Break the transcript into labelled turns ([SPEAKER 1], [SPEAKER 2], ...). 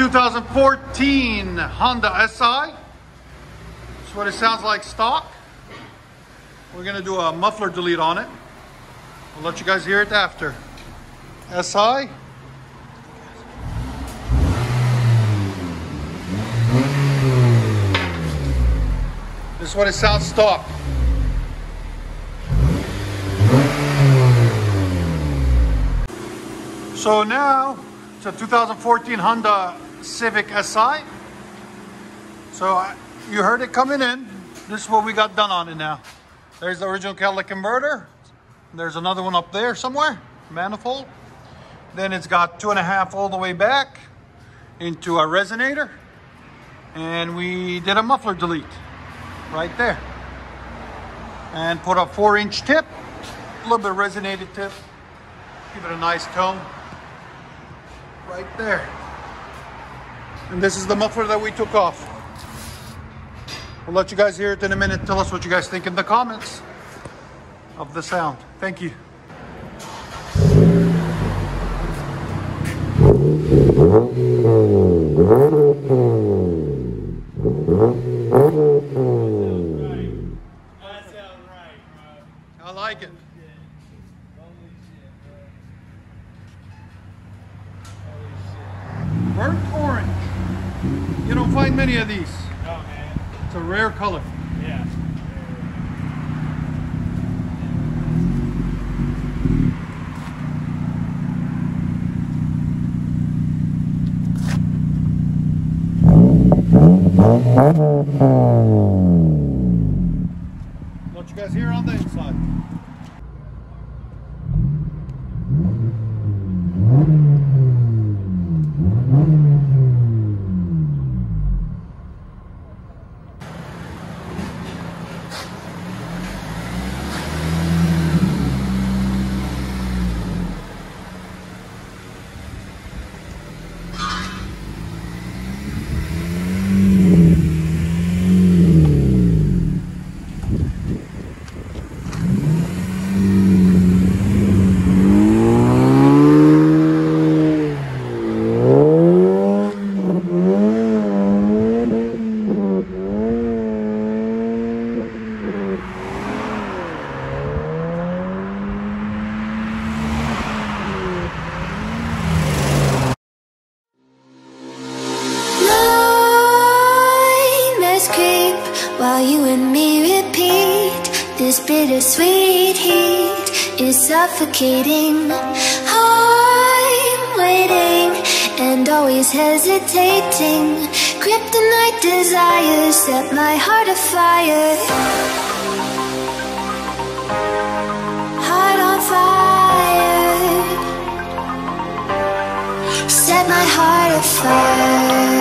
[SPEAKER 1] 2014 Honda SI. That's what it sounds like stock. We're gonna do a muffler delete on it. I'll let you guys hear it after. SI. This is what it sounds stock. So now it's a 2014 Honda Civic SI. So you heard it coming in. This is what we got done on it now. There's the original catalytic converter. There's another one up there somewhere, manifold. Then it's got 2.5 all the way back into a resonator. And we did a muffler delete right there. And put a 4-inch tip, a little bit of resonated tip. Give it a nice tone. Right there. And this is the muffler that we took off. We'll let you guys hear it in a minute. Tell us what you guys think in the comments of the sound. Thank you.
[SPEAKER 2] That sounds right, bro.
[SPEAKER 1] I like it. Burnt orange. You don't find many of these.
[SPEAKER 2] No, man.
[SPEAKER 1] It's a rare color.
[SPEAKER 2] Yeah.
[SPEAKER 1] Let you guys hear on the inside.
[SPEAKER 3] While you and me repeat, this bittersweet heat is suffocating. I'm waiting and always hesitating. Kryptonite desires set my heart afire. Heart on fire. Set my heart afire.